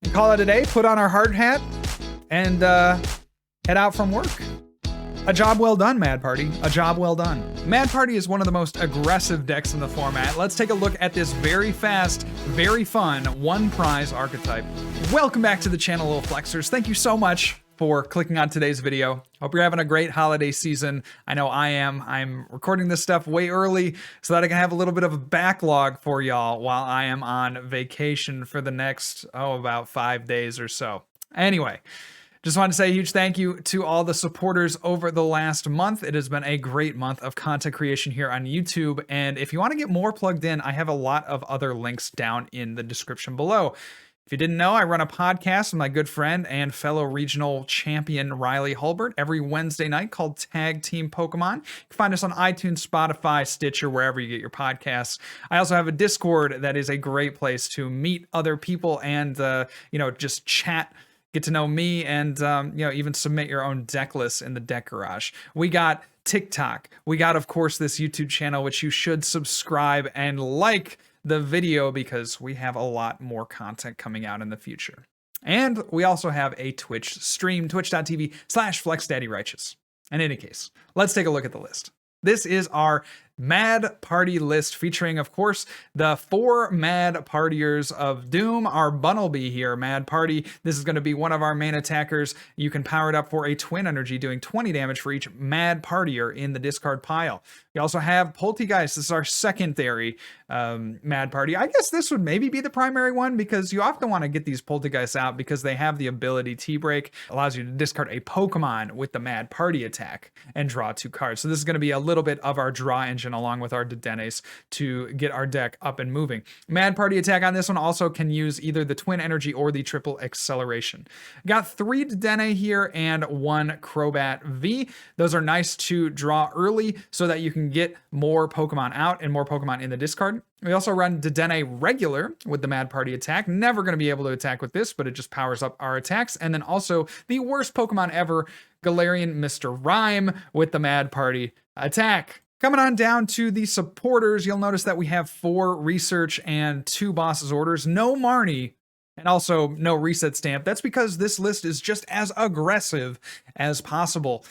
and call it a day, put on our hard hat, and head out from work. A job well done, Mad Party. A job well done. Mad Party is one of the most aggressive decks in the format. Let's take a look at this very fast, very fun one prize archetype. Welcome back to the channel, Little Flexers. Thank you so much for clicking on today's video. Hope you're having a great holiday season. I know I am. I'm recording this stuff way early so that I can have a little bit of a backlog for y'all while I am on vacation for the next, about 5 days or so. Anyway. Just wanted to say a huge thank you to all the supporters over the last month. It has been a great month of content creation here on YouTube. And if you want to get more plugged in, I have a lot of other links down in the description below. If you didn't know, I run a podcast with my good friend and fellow regional champion Riley Hulbert every Wednesday night called Tag Team Pokemon. You can find us on iTunes, Spotify, Stitcher, wherever you get your podcasts. I also have a Discord that is a great place to meet other people and, just chat, get to know me, and even submit your own deck lists in the Deck Garage. We got TikTok. We got, of course, this YouTube channel, which you should subscribe and like the video because we have a lot more content coming out in the future. And we also have a Twitch stream, twitch.tv/FlexDaddyRighteous. In any case, let's take a look at the list. This is our Mad Party list featuring, of course, the 4 Mad Partiers of Doom, our Bunnelby here, Mad Party. This is going to be one of our main attackers. You can power it up for a Twin Energy, doing 20 damage for each Mad Partier in the discard pile. We also have Polteageist. This is our secondary Mad Party. I guess this would maybe be the primary one because you often want to get these Polteageists out because they have the ability T-Break. Allows you to discard a Pokemon with the Mad Party attack and draw 2 cards. So this is going to be a little bit of our draw engine along with our Dedennes to get our deck up and moving. Mad Party attack on this one also can use either the Twin Energy or the Triple Acceleration. Got 3 Dedenne here and 1 Crobat V. Those are nice to draw early so that you can get more Pokemon out and more Pokemon in the discard. We also run Dedenne regular with the Mad Party attack. Never going to be able to attack with this, but it just powers up our attacks. And then also the worst Pokemon ever, Galarian Mr. Rime with the Mad Party attack. Coming on down to the supporters, you'll notice that we have 4 research and 2 boss's orders, no Marnie, and also no reset stamp. That's because this list is just as aggressive as possible.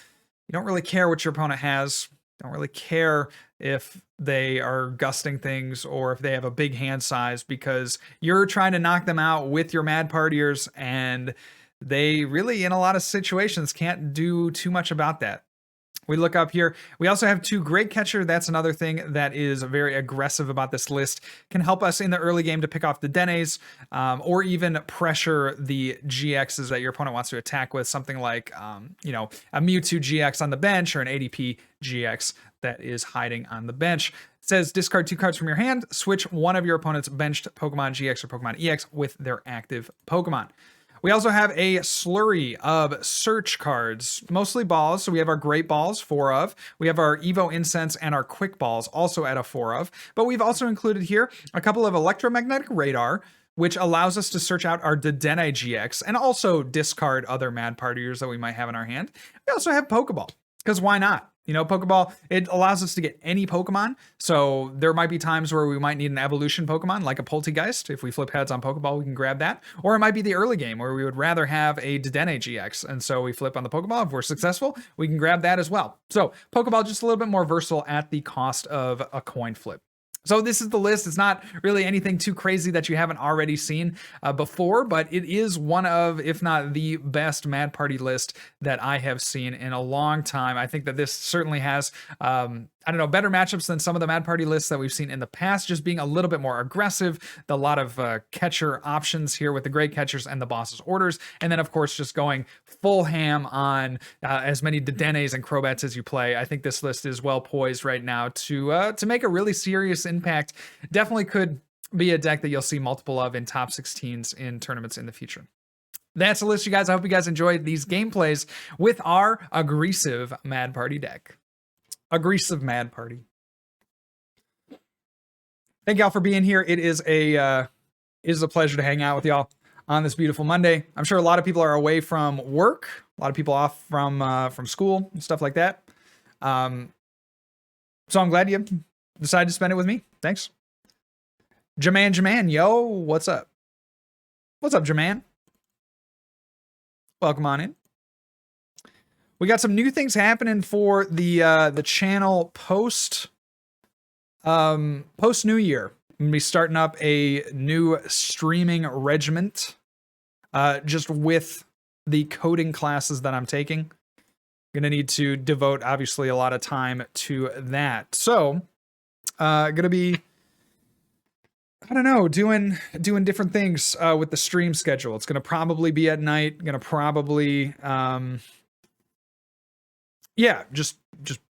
You don't really care what your opponent has. Don't really care if they are gusting things or if they have a big hand size because you're trying to knock them out with your Mad Partiers, and they really, in a lot of situations, can't do too much about that. We look up here. We also have 2 Great Catcher. That's another thing that is very aggressive about this list. Can help us in the early game to pick off the Dennes or even pressure the GXs that your opponent wants to attack with. Something like, a Mewtwo GX on the bench or an ADP GX that is hiding on the bench. It says discard 2 cards from your hand. Switch one of your opponent's benched Pokemon GX or Pokemon EX with their active Pokemon. We also have a slurry of search cards, mostly balls. So we have our Great Balls, 4 of. We have our Evo Incense and our Quick Balls, also at a 4 of. But we've also included here a couple of Electromagnetic Radar, which allows us to search out our Dedenne-GX and also discard other Mad Partiers that we might have in our hand. We also have Pokeball, because why not? Pokeball, it allows us to get any Pokemon. So there might be times where we might need an evolution Pokemon, like a Polteageist. If we flip heads on Pokeball, we can grab that. Or it might be the early game where we would rather have a Dedenne GX. And so we flip on the Pokeball. If we're successful, we can grab that as well. So Pokeball just a little bit more versatile at the cost of a coin flip. So this is the list. It's not really anything too crazy that you haven't already seen before, but it is one of, if not the best Mad Party list that I have seen in a long time. I think that this certainly has, better matchups than some of the Mad Party lists that we've seen in the past, just being a little bit more aggressive. A lot of catcher options here with the Great Catchers and the boss's orders. And then, of course, just going full ham on as many Dedennes and Crobats as you play. I think this list is well poised right now to make a really serious impact. Definitely could be a deck that you'll see multiple of in top 16s in tournaments in the future. That's the list, you guys. I hope you guys enjoyed these gameplays with our aggressive Mad Party deck. Aggressive Mad Party. Thank y'all for being here. It is a pleasure to hang out with y'all on this beautiful Monday. I'm sure a lot of people are away from work, a lot of people off from school and stuff like that. So I'm glad you decided to spend it with me. Thanks. Jaman, yo, what's up? What's up, Jaman? Welcome on in. We got some new things happening for the channel post New Year. I'm gonna be starting up a new streaming regiment, just with the coding classes that I'm taking. Gonna need to devote obviously a lot of time to that. So, gonna be, I don't know, doing different things with the stream schedule. It's gonna probably be at night. Gonna probably, yeah, just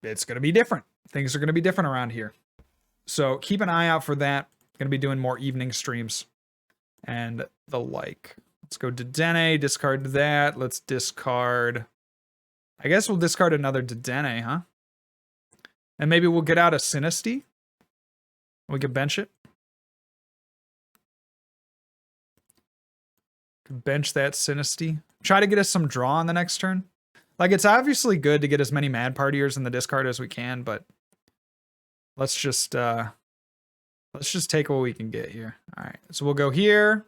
it's gonna be different. Things are gonna be different around here. So keep an eye out for that. Gonna be doing more evening streams and the like. Let's go Dedenne, discard that. Let's discard. I guess we'll discard another Dedenne, huh? And maybe we'll get out a Sinistea. We could bench it. Could bench that Sinistea. Try to get us some draw on the next turn. Like, it's obviously good to get as many Mad Partiers in the discard as we can, but let's just take what we can get here. All right, so we'll go here.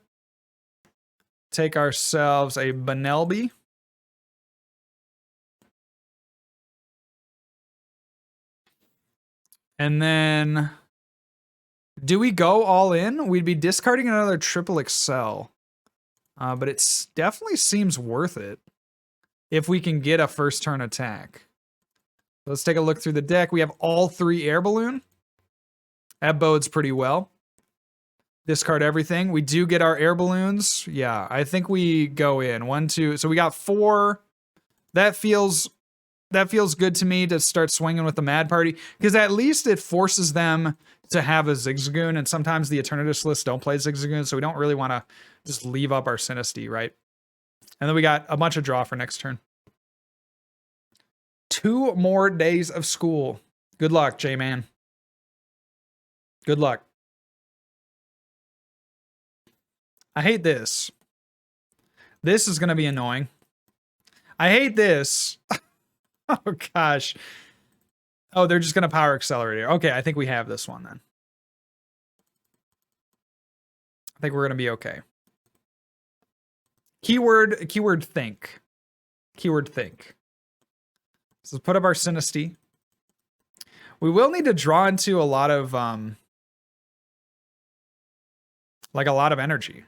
Take ourselves a Bunnelby. And then, do we go all in? We'd be discarding another triple Excel. But it definitely seems worth it if we can get a first turn attack. Let's take a look through the deck. We have all 3 Air Balloon. That bodes pretty well. Discard everything. We do get our Air Balloons. Yeah, I think we go in. 1, 2. So we got 4. That feels good to me to start swinging with the Mad Party, because at least it forces them to have a Zigzagoon, and sometimes the Eternatus lists don't play Zigzagoon, so we don't really want to just leave up our Sinistea, right? And then we got a bunch of draw for next turn. 2 more days of school. Good luck, J-Man. Good luck. I hate this. This is going to be annoying. I hate this. Oh, gosh. Oh, they're just going to power accelerator. Okay, I think we have this one then. I think we're going to be okay. Keyword think. Keyword think. So let's put up our Sinistea. We will need to draw into a lot of energy,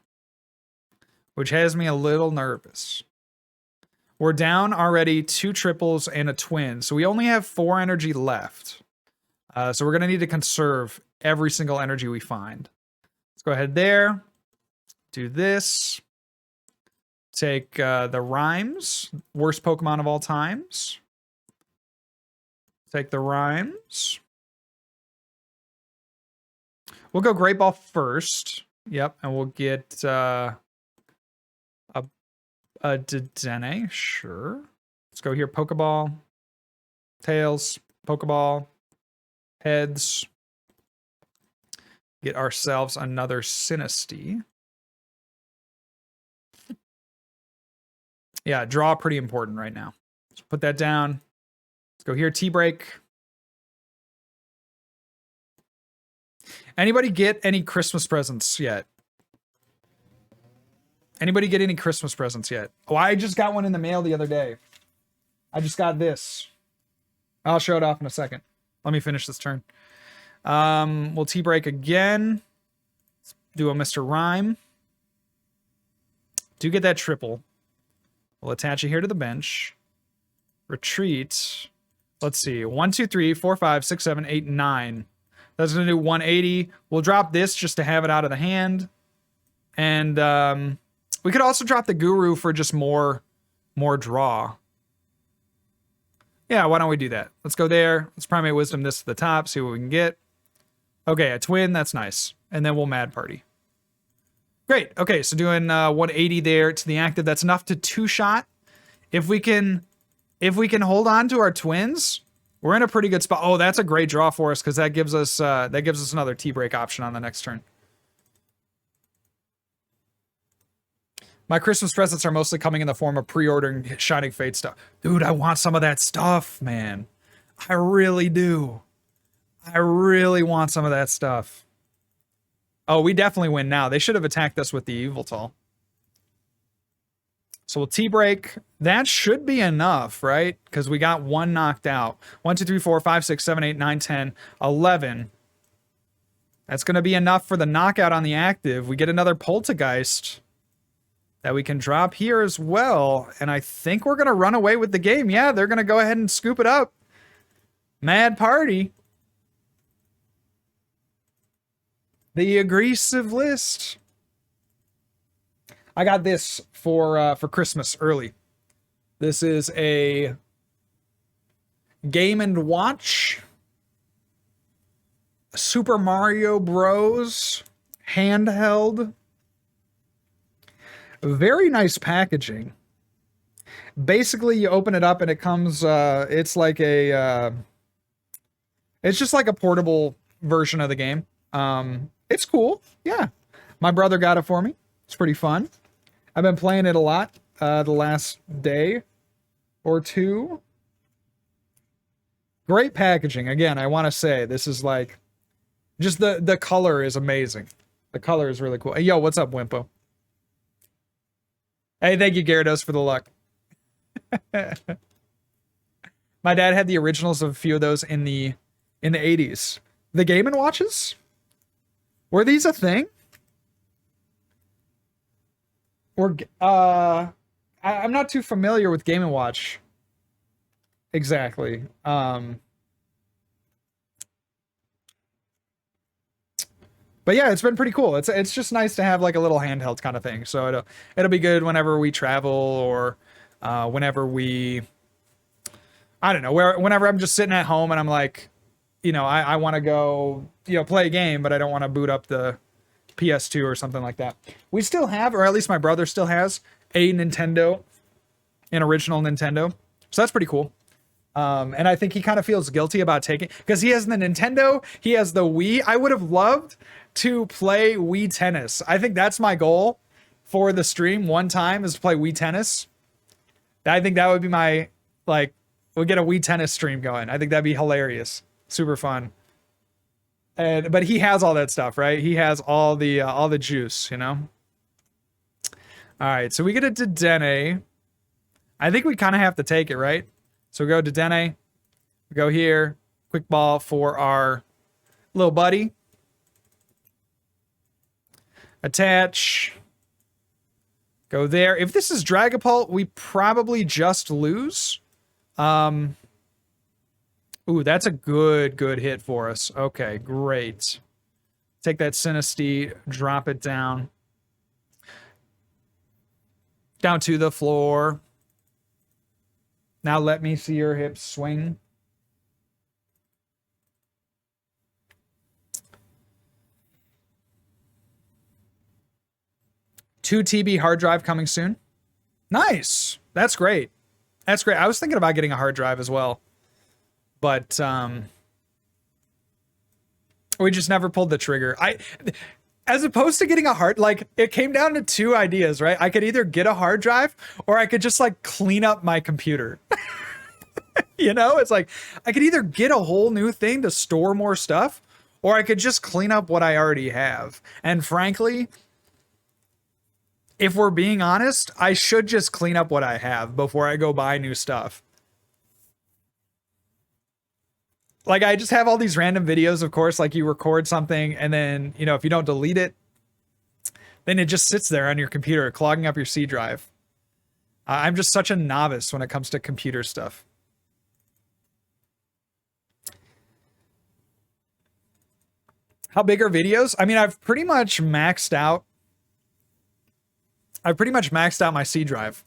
which has me a little nervous. We're down already 2 triples and a twin, so we only have 4 energy left. So we're going to need to conserve every single energy we find. Let's go ahead there. Do this. Take the Rimes, worst Pokemon of all times. Take the Rimes. We'll go Great Ball first. Yep, and we'll get a Dedenne, sure. Let's go here, Pokeball. Tails, Pokeball. Heads. Get ourselves another Sinistea. Yeah, draw pretty important right now. Let's put that down. Let's go here, T-break. Anybody get any Christmas presents yet? Anybody get any Christmas presents yet? Oh, I just got one in the mail the other day. I just got this. I'll show it off in a second. Let me finish this turn. We'll T-break again. Let's do a Mr. Rime. Do get that triple. We'll attach it here to the bench. Retreat. Let's see. 1, 2, 3, 4, 5, 6, 7, 8, 9. That's going to do 180. We'll drop this just to have it out of the hand. And we could also drop the Guru for just more draw. Yeah, why don't we do that? Let's go there. Let's Primate Wisdom this to the top, see what we can get. Okay, a twin, that's nice. And then we'll Mad Party. Great. Okay, so doing 180 there to the active. That's enough to 2-shot. If we can hold on to our twins, we're in a pretty good spot. Oh, that's a great draw for us because that gives us another T-break option on the next turn. My Christmas presents are mostly coming in the form of pre-ordering Shining Fate stuff. Dude, I want some of that stuff, man. I really do. I really want some of that stuff. Oh, we definitely win now. They should have attacked us with the Yveltal. So we'll T-break. That should be enough, right? Because we got one knocked out. 1, 2, 3, 4, 5, 6, 7, 8, 9, 10, 11. That's going to be enough for the knockout on the active. We get another Polteageist that we can drop here as well. And I think we're going to run away with the game. Yeah, they're going to go ahead and scoop it up. Mad Party. The aggressive list. I got this for Christmas early. This is a Game & Watch Super Mario Bros. Handheld. Very nice packaging. Basically, you open it up and it comes, it's like a, it's just like a portable version of the game. It's cool. Yeah. My brother got it for me. It's pretty fun. I've been playing it a lot, the last day or two. Great packaging. Again, I want to say this is like, just the color is amazing. The color is really cool. Hey, yo, what's up, Wimpo? Hey, thank you, Gyarados, for the luck. My dad had the originals of a few of those in the 80s. The Game & Watches? Were these a thing? Or I'm not too familiar with Game & Watch. Exactly. But yeah, it's been pretty cool. It's just nice to have like a little handheld kind of thing. So it'll be good whenever we travel or whenever we, I don't know, whenever I'm just sitting at home and I'm like, you know, I want to go, you know, play a game, but I don't want to boot up the PS2 or something like that. We still have, or at least my brother still has, a Nintendo, an original Nintendo. So that's pretty cool. And I think he kind of feels guilty about taking, because he has the Nintendo, he has the Wii. I would have loved to play Wii Tennis. I think that's my goal for the stream one time, is to play Wii Tennis. I think that would be my, like, we'll get a Wii Tennis stream going. I think that'd be hilarious. Super fun. But he has all that stuff, right? He has all the juice, you know? All right, so we get a Dedenne. I think we kind of have to take it, right? So we go Dedenne. We go here. Quick ball for our little buddy. Attach. Go there. If this is Dragapult, we probably just lose. Ooh, that's a good hit for us. Okay, great. Take that Sinistea, drop it down. Down to the floor. Now let me see your hips swing. Two TB hard drive coming soon. Nice. That's great. That's great. I was thinking about getting a hard drive as well. But we just never pulled the trigger. As opposed to getting a hard, like, it came down to two ideas, right? I could either get a hard drive or I could just like clean up my computer. You know, it's like I could either get a whole new thing to store more stuff, or I could just clean up what I already have. And frankly, if we're being honest, I should just clean up what I have before I go buy new stuff. Like, I just have all these random videos, of course, like you record something and then, you know, if you don't delete it, then it just sits there on your computer, clogging up your C drive. I'm just such a novice when it comes to computer stuff. How big are videos? I mean, I've pretty much maxed out my C drive.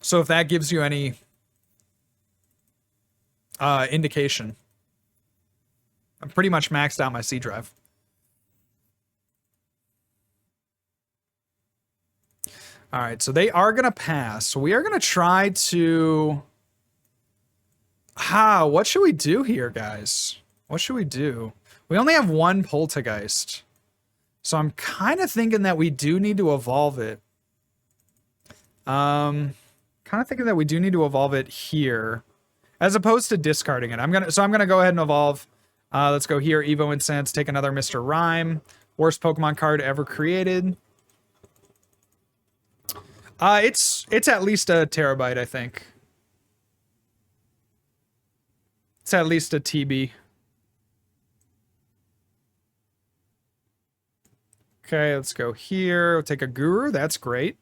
So if that gives you any indication, I'm pretty much maxed out my C drive. All right, so they are gonna pass. So we are gonna try to. What should we do here, guys? What should we do? We only have one Polteageist, so I'm kind of thinking that we do need to evolve it. Kind of thinking that we do need to evolve it here, as opposed to discarding it. I'm gonna go ahead and evolve. Let's go here, Evo Incense, take another Mr. Rime. Worst Pokemon card ever created. It's at least a terabyte, I think. It's at least a TB. Okay, let's go here. We'll take a guru. That's great.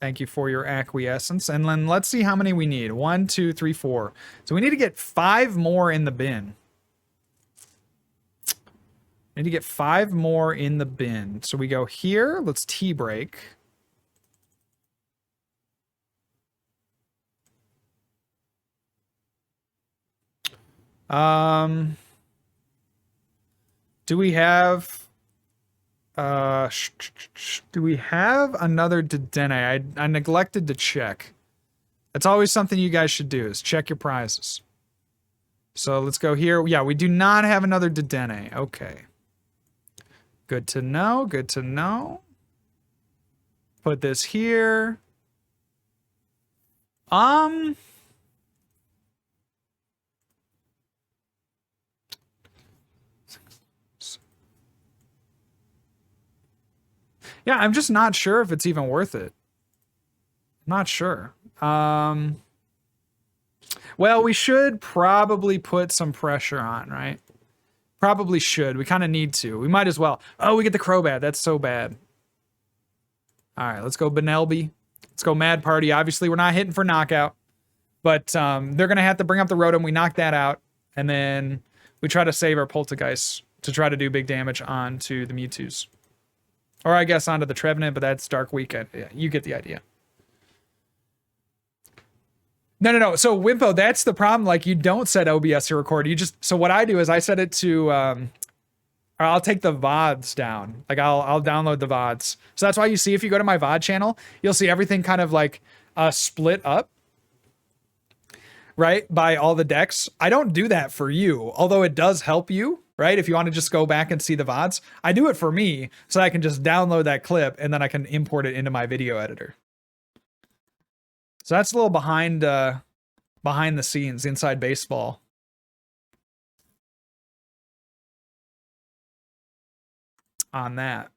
Thank you for your acquiescence. And then let's see how many we need. 1, 2, 3, 4. So we need to get 5 more in the bin. Need to get 5 more in the bin. So we go here. Let's T-break. Do we have... do we have another Dedenne? I neglected to check. That's always something you guys should do, is check your prizes. So let's go here. Yeah, we do not have another Dedenne. Okay. Good to know. Good to know. Put this here. Yeah, I'm just not sure if it's even worth it. Not sure. Well, we should probably put some pressure on, right? Probably should. We kind of need to. We might as well. Oh, we get the Crobat. That's so bad. All right, let's go Bunnelby. Let's go Mad Party. Obviously, we're not hitting for knockout. But they're going to have to bring up the Rotom. We knock that out. And then we try to save our Polteageist to try to do big damage onto the Mewtwo's. Or I guess onto the Trevenant, but that's Dark Weekend. Yeah, you get the idea. No. So Wimpo, that's the problem. Like, you don't set OBS to record. You just, so what I do is I set it to, or I'll take the VODs down. Like I'll download the VODs. So that's why you see, if you go to my VOD channel, you'll see everything kind of like split up, right? By all the decks. I don't do that for you, although it does help you, right? If you want to just go back and see the VODs, I do it for me so I can just download that clip and then I can import it into my video editor. So that's a little behind the scenes, inside baseball. On that.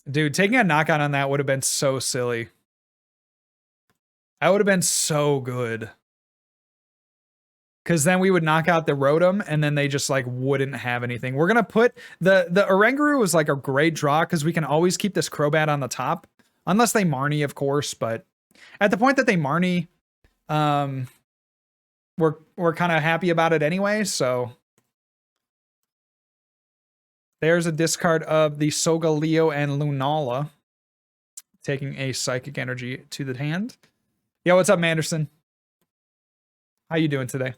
Dude, taking a knockout on that would have been so silly. That would have been so good. Because then we would knock out the Rotom and then they just like wouldn't have anything. We're going to put the Oranguru was like a great draw because we can always keep this Crobat on the top. Unless they Marnie, of course, but at the point that they Marnie, we're kind of happy about it anyway, so. There's a discard of the Solgaleo and Lunala. Taking a Psychic Energy to the hand. Yo, what's up, Manderson? How you doing today?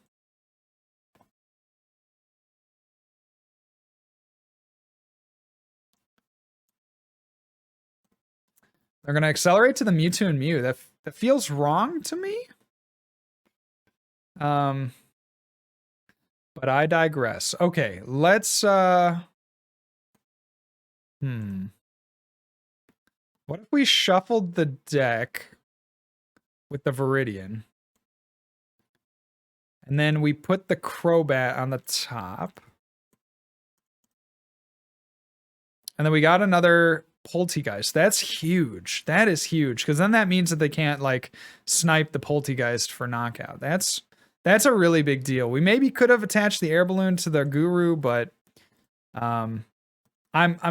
They're going to accelerate to the Mewtwo and Mew. That feels wrong to me. But I digress. Okay, let's... What if we shuffled the deck with the Viridian? And then we put the Crobat on the top. And then we got another Polteageist. That's huge. That is huge. Because then that means that they can't like snipe the Polteageist for knockout. That's a really big deal. We maybe could have attached the Air Balloon to the Guru, but I'm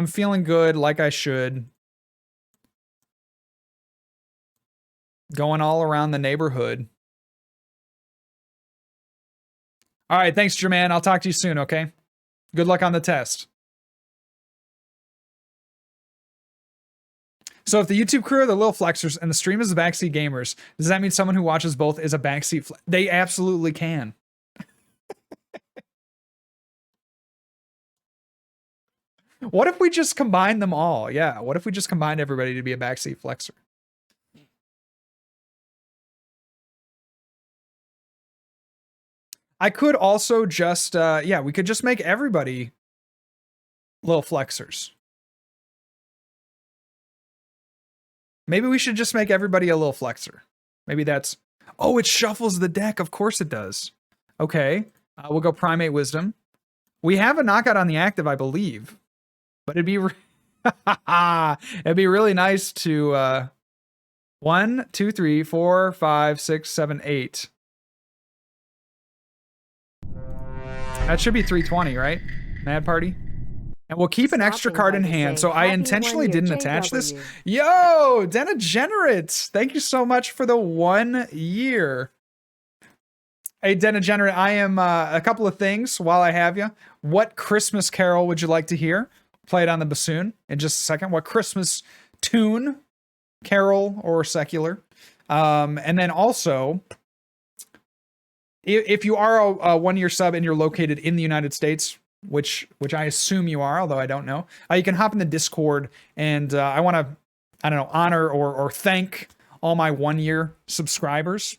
feeling good like I should. Going all around the neighborhood. All right, thanks, Jermaine. I'll talk to you soon, okay? Good luck on the test. So if the YouTube crew are the little flexers and the stream is the backseat gamers, does that mean someone who watches both is a backseat? They absolutely can. What if we just combine them all? Yeah, what if we just combined everybody to be a backseat flexer? I could also just, yeah, we could just make everybody little flexers. Maybe we should just make everybody a little flexer. Maybe that's... Oh, it shuffles the deck. Of course it does. Okay, we'll go Primate Wisdom. We have a knockout on the active, I believe. But it'd be... It'd be really nice to 1, 2, 3, 4, 5, 6, 7, 8. That should be 320, right? Mad Party. And we'll keep an extra card in hand. So I intentionally didn't attach this. Yo, Dedenne-GX. Thank you so much for the 1 year. Hey, Dedenne-GX, I am a couple of things while I have you. What Christmas carol would you like to hear? Play it on the bassoon in just a second. What Christmas tune, carol or secular? And then also, if you are a 1 year sub and you're located in the United States, which I assume you are, although I don't know, you can hop in the Discord, and I want to, I don't know, honor or thank all my 1 year subscribers.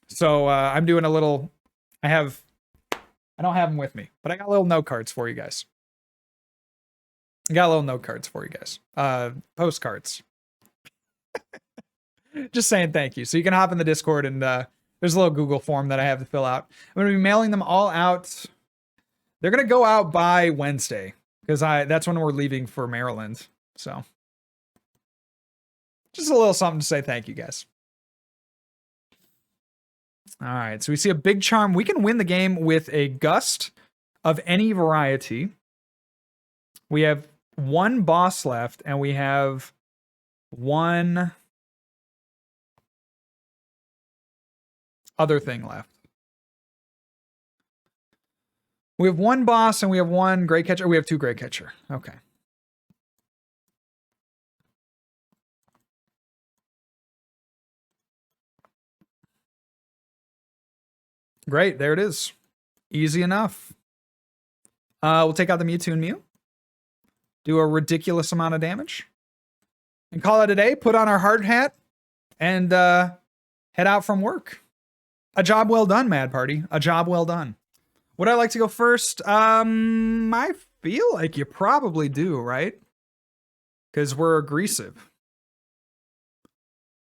So I'm doing a little, I don't have them with me, but I got little note cards for you guys. Postcards. Just saying thank you. So you can hop in the Discord, and there's a little Google form that I have to fill out. I'm going to be mailing them all out. They're going to go out by Wednesday, because that's when we're leaving for Maryland. So just a little something to say thank you, guys. All right, so we see a big charm. We can win the game with a gust of any variety. We have 1 boss left, and we have 1 other thing left. We have 1 boss, and we have 1 Great Catcher. We have 2 Great Catcher. Okay. Great, there it is. Easy enough. We'll take out the Mewtwo and Mew. Do a ridiculous amount of damage. And call it a day, put on our hard hat, and head out from work. A job well done, Mad Party. A job well done. Would I like to go first? I feel like you probably do, right? Because we're aggressive.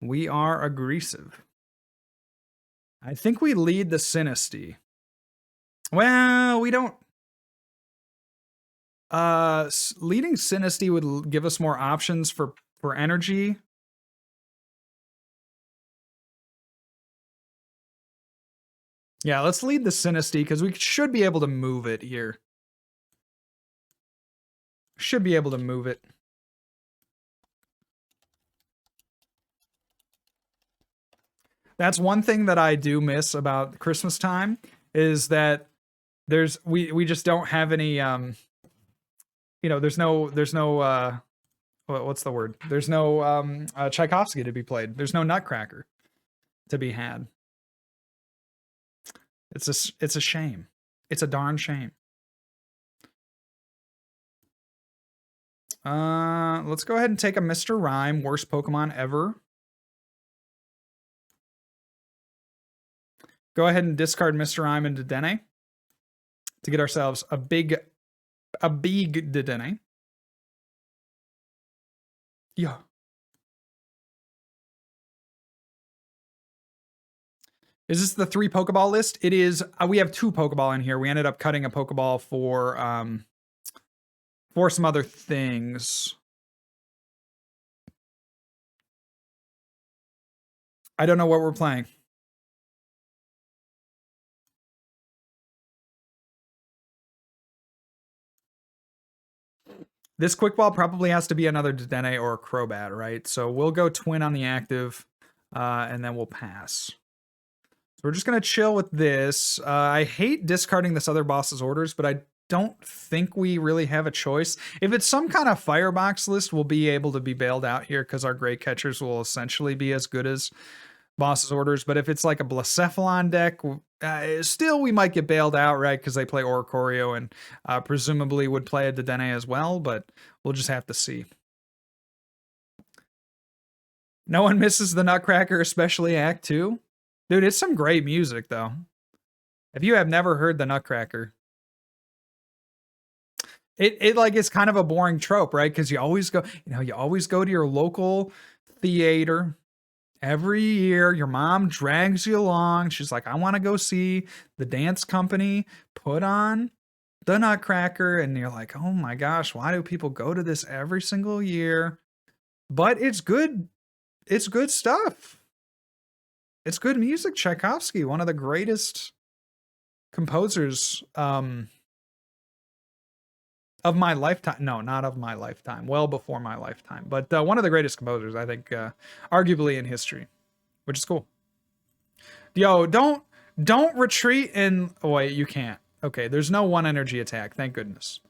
We are aggressive. I think we lead the Sinistea. Well, we don't. Leading Sinistea would give us more options for energy. Yeah, let's lead the Sinistea, because we should be able to move it here. Should be able to move it. That's one thing that I do miss about Christmas time, is that we just don't have any there's no what's the word? There's no Tchaikovsky to be played. There's no Nutcracker to be had. It's a shame. It's a darn shame. Let's go ahead and take a Mr. Rime, worst Pokemon ever. Go ahead and discard Mr. Rime and Dedenne to get ourselves a big Dedenne. Yeah. Is this the 3 Pokeball list? It is. We have 2 Pokeball in here. We ended up cutting a Pokeball for some other things. I don't know what we're playing. This quick ball probably has to be another Dedenne or a Crobat, right? So we'll go Twin on the active, and then we'll pass. So we're just going to chill with this. I hate discarding this other boss's orders, but I don't think we really have a choice. If it's some kind of firebox list, we'll be able to be bailed out here, because our Great Catchers will essentially be as good as boss's orders. But if it's like a Blacephalon deck, still we might get bailed out, right? Because they play Oricorio and presumably would play a Dedenne as well, but we'll just have to see. No one misses the Nutcracker, especially Act 2. Dude, it's some great music, though. If you have never heard the Nutcracker, it like is kind of a boring trope, right? Because you always go to your local theater. Every year, your mom drags you along. She's like, I want to go see the dance company put on the Nutcracker, and you're like, oh my gosh, why do people go to this every single year? But it's good. It's good stuff. It's good music. Tchaikovsky, one of the greatest composers of my lifetime. No, not of my lifetime. Well before my lifetime. But one of the greatest composers, I think, arguably in history, which is cool. Yo, don't retreat and... Oh, wait, you can't. Okay, there's no one energy attack. Thank goodness.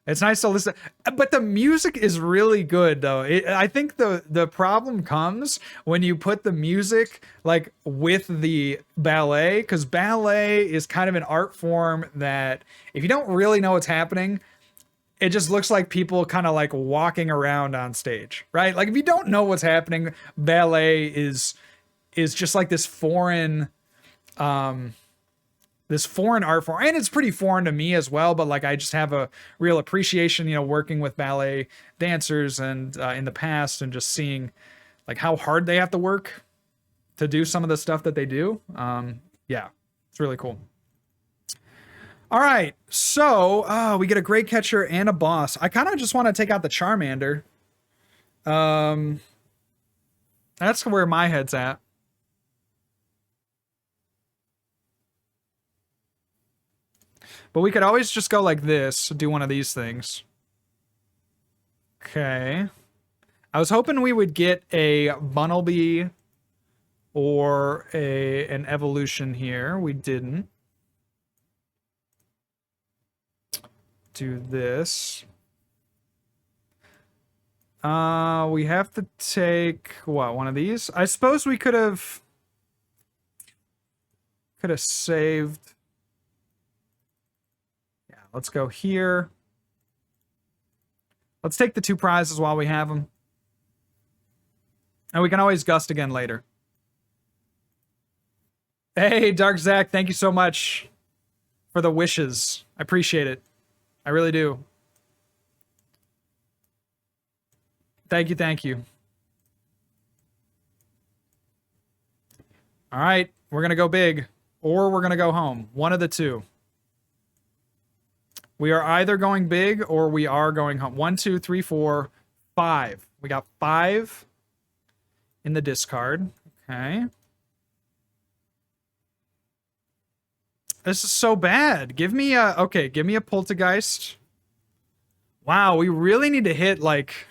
It's nice to listen, but the music is really good, though. I think the problem comes when you put the music like with the ballet, because ballet is kind of an art form that if you don't really know what's happening, it just looks like people kind of like walking around on stage, right? Like if you don't know what's happening, ballet is just like this foreign art form, and it's pretty foreign to me as well, but like I just have a real appreciation, you know, working with ballet dancers and in the past, and just seeing like how hard they have to work to do some of the stuff that they do. Yeah, it's really cool. All right, so we get a Great Catcher and a boss. I kind of just want to take out the Charmander. That's where my head's at. But we could always just go like this, do one of these things. Okay. I was hoping we would get a Bunnelby or an Evolution here. We didn't. Do this. We have to take, what, one of these? I suppose we could have saved... Let's go here. Let's take the 2 prizes while we have them. And we can always gust again later. Hey, Dark Zach, thank you so much for the wishes. I appreciate it. I really do. Thank you, thank you. All right, we're going to go big, or we're going to go home. One of the two. We are either going big or we are going home. 1, 2, 3, 4, 5. We got 5 in the discard. Okay. This is so bad. Give me a... Okay, give me a Polteageist. Wow, we really need to hit, like...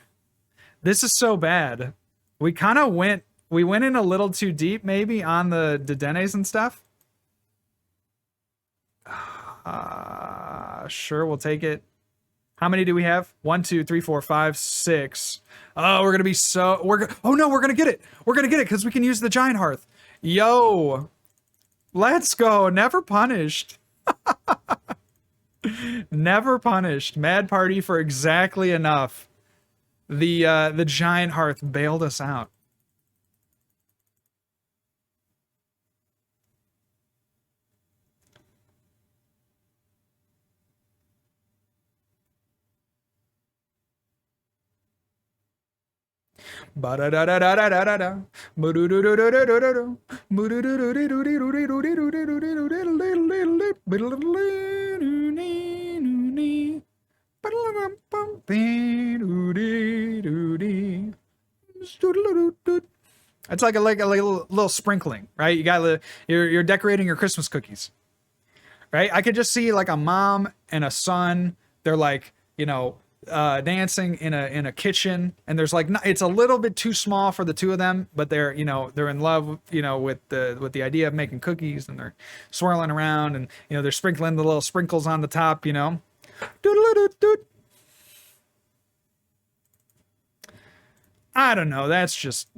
This is so bad. We kind of went... We went in a little too deep, maybe, on the Dedennes and stuff. Sure, we'll take it. How many do we have? 1, 2, 3, 4, 5, 6. Oh, we're gonna be so... Oh no, we're gonna get it. We're gonna get it because we can use the Giant Hearth. Yo, let's go. Never punished. Never punished. Mad Party for exactly enough. The Giant Hearth bailed us out. It's like a little sprinkling, right? You got you're decorating your Christmas cookies, right? I could just see like a mom and a son. They're like, you know, dancing in a kitchen, and there's like, it's a little bit too small for the two of them, but they're, you know, they're in love, you know, with the idea of making cookies, and they're swirling around, and, you know, they're sprinkling the little sprinkles on the top, you know. I don't know. That's just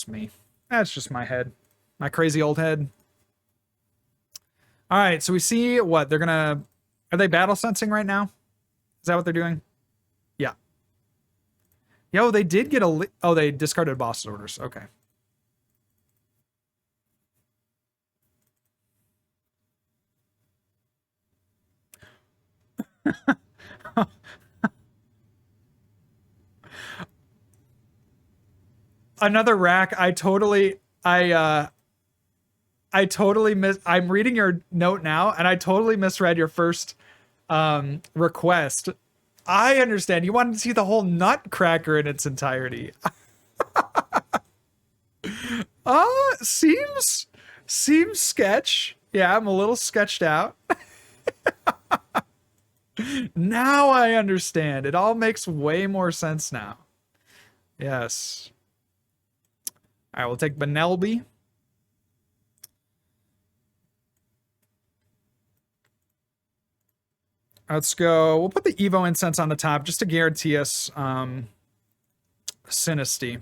me. That's just my head, my crazy old head. All right, so we see what they're gonna. Are they battle sensing right now? Is that what they're doing? Yeah. Yo, they did get a... Oh, they discarded boss orders. Okay. Another rack. I I totally I'm reading your note now, and I totally misread your first request. I understand. You wanted to see the whole Nutcracker in its entirety. Seems sketch. Yeah, I'm a little sketched out. Now I understand. It all makes way more sense now. Yes. All right, we'll take Bunnelby. Let's go. We'll put the Evo Incense on the top just to guarantee us Sinistea.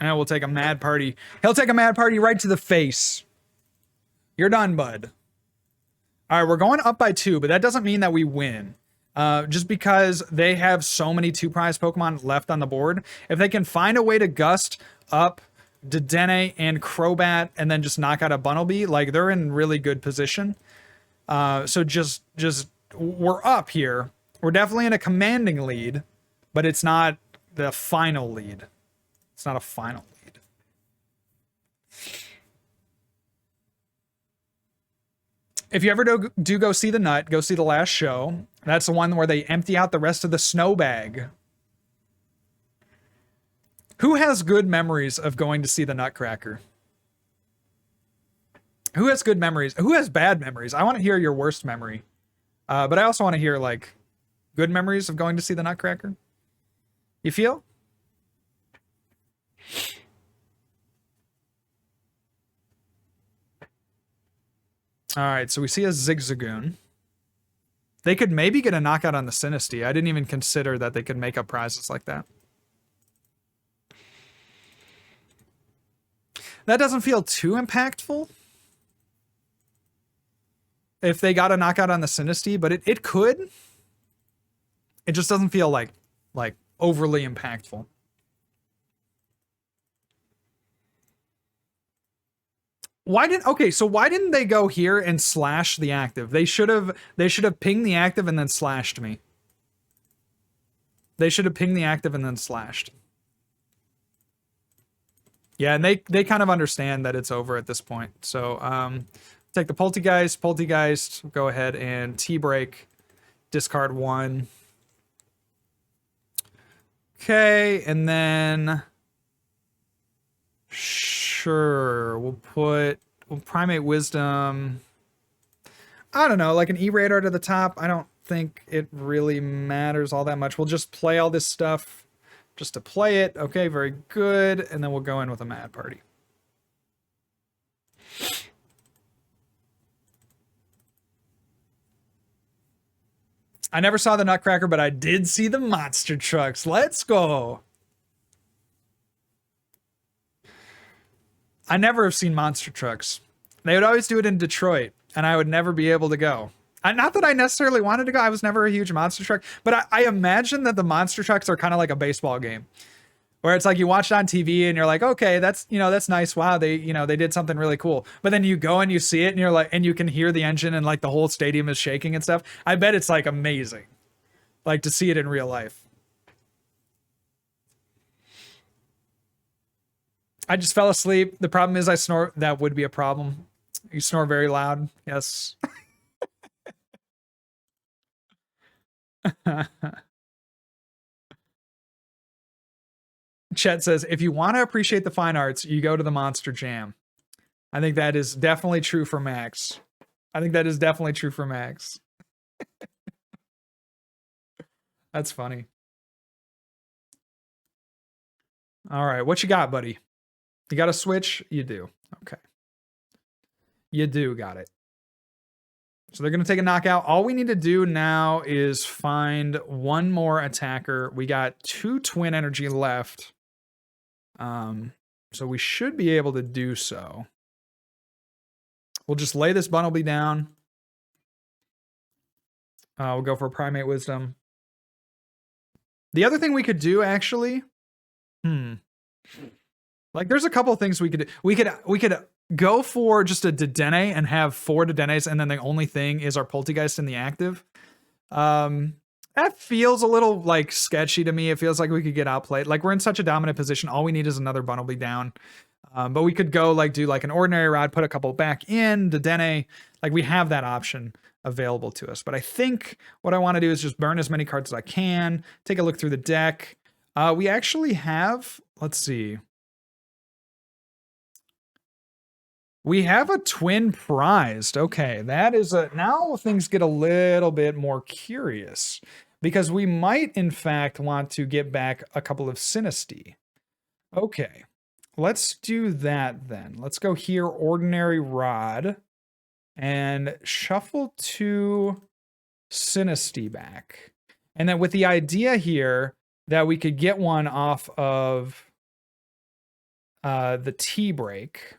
And we'll take a Mad Party. He'll take a Mad Party right to the face. You're done, bud. All right, we're going up by 2, but that doesn't mean that we win. Just because they have so many 2-prize Pokemon left on the board. If they can find a way to gust up Dedenne and Crobat and then just knock out a Bunnelby, like, they're in really good position. So just we're up here. We're definitely in a commanding lead, but it's not the final lead. It's not a final lead. If you ever do go see the Nut, go see the last show. That's the one where they empty out the rest of the snow bag. Who has good memories of going to see the Nutcracker? Who has good memories? Who has bad memories? I want to hear your worst memory. But I also want to hear, like, good memories of going to see the Nutcracker. You feel? All right, so we see a Zigzagoon. They could maybe get a knockout on the Sinistea. I didn't even consider that they could make up prizes like that. That doesn't feel too impactful if they got a knockout on the Sinistea, but it could. It just doesn't feel like overly impactful. Why didn't they go here and slash the active? They should have pinged the active and then slashed me. They should have pinged the active and then slashed. Yeah, and they kind of understand that it's over at this point. So take the Polteageist, go ahead and T-break, discard 1. Okay, and then sure, we'll Primate Wisdom. I don't know, like an E-Radar to the top. I don't think it really matters all that much. We'll just play all this stuff just to play it. Okay, very good. And then we'll go in with a Mad Party. I never saw the Nutcracker, but I did see the monster trucks. Let's go. I never have seen monster trucks. They would always do it in Detroit, and I would never be able to go. Not that I necessarily wanted to go. I was never a huge monster truck, but I imagine that the monster trucks are kind of like a baseball game, where it's like you watch it on TV and you're like, okay, that's nice. Wow, they did something really cool. But then you go and you see it and you're like, and you can hear the engine and like the whole stadium is shaking and stuff. I bet it's like amazing, like to see it in real life. I just fell asleep. The problem is I snore. That would be a problem. You snore very loud. Yes. Chet says, if you want to appreciate the fine arts, you go to the Monster Jam. I think that is definitely true for Max. That's funny. All right, what you got, buddy? You got a Switch? You do. Okay. You do got it. So they're going to take a knockout. All we need to do now is find one more attacker. We got 2 Twin Energy left. So we should be able to do so. We'll just lay this Bunnelby down. We'll go for Primate Wisdom. The other thing we could do, actually... Like, there's a couple things we could do. We could go for just a Dedenne and have 4 Dedennes, and then the only thing is our Polteageist in the active. That feels a little, like, sketchy to me. It feels like we could get outplayed. Like, we're in such a dominant position. All we need is another Bunnelby down. But we could go like do like an Ordinary Rod, put a couple back in, Dedenne. Like we have that option available to us. But I think what I want to do is just burn as many cards as I can, take a look through the deck. We actually have, let's see. We have a twin prized. Okay, that is a, now things get a little bit more curious because we might in fact want to get back a couple of Sinistea. Okay, let's do that then. Let's go here, Ordinary Rod, and shuffle 2 Sinistea back. And then with the idea here that we could get one off of the tea break.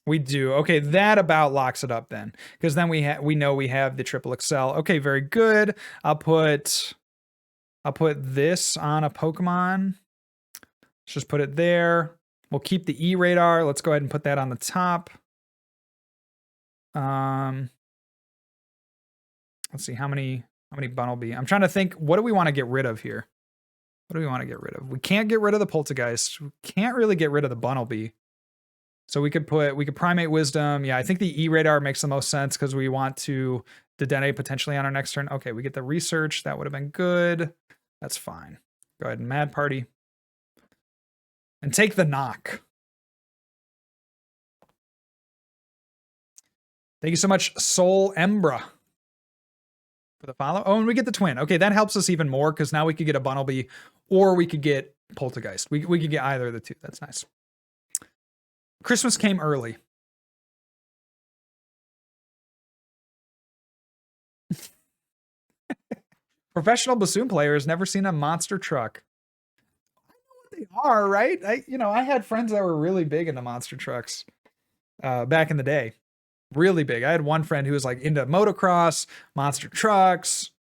We do. Okay, that about locks it up then. Because then we know we have the triple XL. Okay, very good. I'll put this on a Pokemon. Let's just put it there. We'll keep the E radar. Let's go ahead and put that on the top. Let's see how many Bunnelby. I'm trying to think, what do we want to get rid of here? What do we want to get rid of? We can't get rid of the Polteageist. We can't really get rid of the Bunnelby. So we could Primate Wisdom. Yeah, I think the E radar makes the most sense because we want to Dedenne potentially on our next turn. Okay, we get the research. That would have been good. That's fine. Go ahead and Mad Party. And take the knock. Thank you so much, Soul Embra, for the follow. Oh, and we get the twin. Okay, that helps us even more because now we could get a Bunnelby or we could get Polteageist. We could get either of the two. That's nice. Christmas came early. Professional bassoon player has never seen a monster truck. I know what they are, right? I had friends that were really big into monster trucks back in the day. Really big. I had one friend who was like into motocross, monster trucks.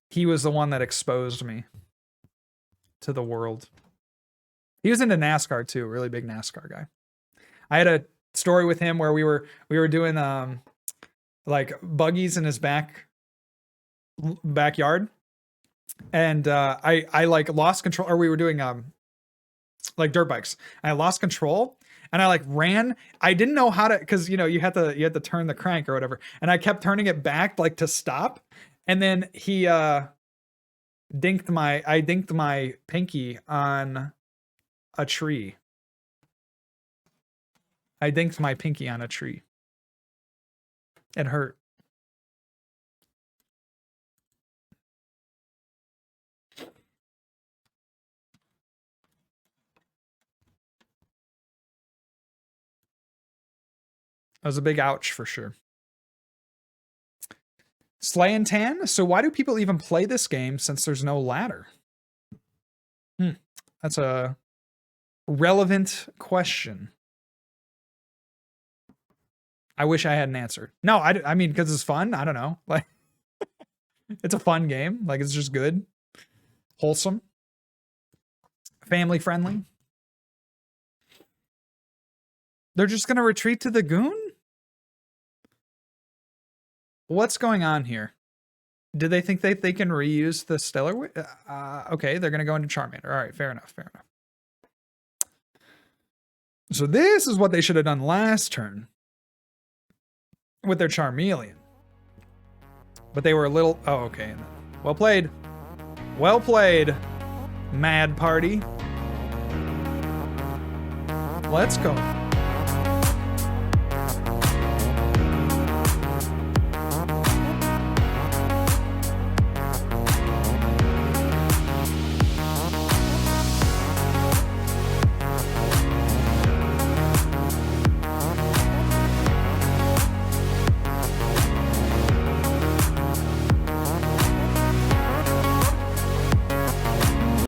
He was the one that exposed me to the world. He was into NASCAR too, really big NASCAR guy. I had a story with him where we were doing like buggies in his backyard, and I like lost control, or we were doing like dirt bikes. I lost control and I like ran. I didn't know how to, because you had to turn the crank or whatever, and I kept turning it back like to stop, and then he dinked my pinky on a tree. I dinked my pinky on a tree. It hurt. That was a big ouch for sure. Slay and Tan. So why do people even play this game since there's no ladder? That's a relevant question. I wish I had an answer. No, I mean, because it's fun. I don't know. Like, it's a fun game. Like, it's just good. Wholesome. Family friendly. They're just going to retreat to the Goon? What's going on here? Do they think that they can reuse the Stellar? Okay, they're going to go into Charmander. All right, fair enough, fair enough. So this is what they should have done last turn with their Charmeleon. But they were a little... Oh, okay. Well played. Well played, Mad Party. Let's go.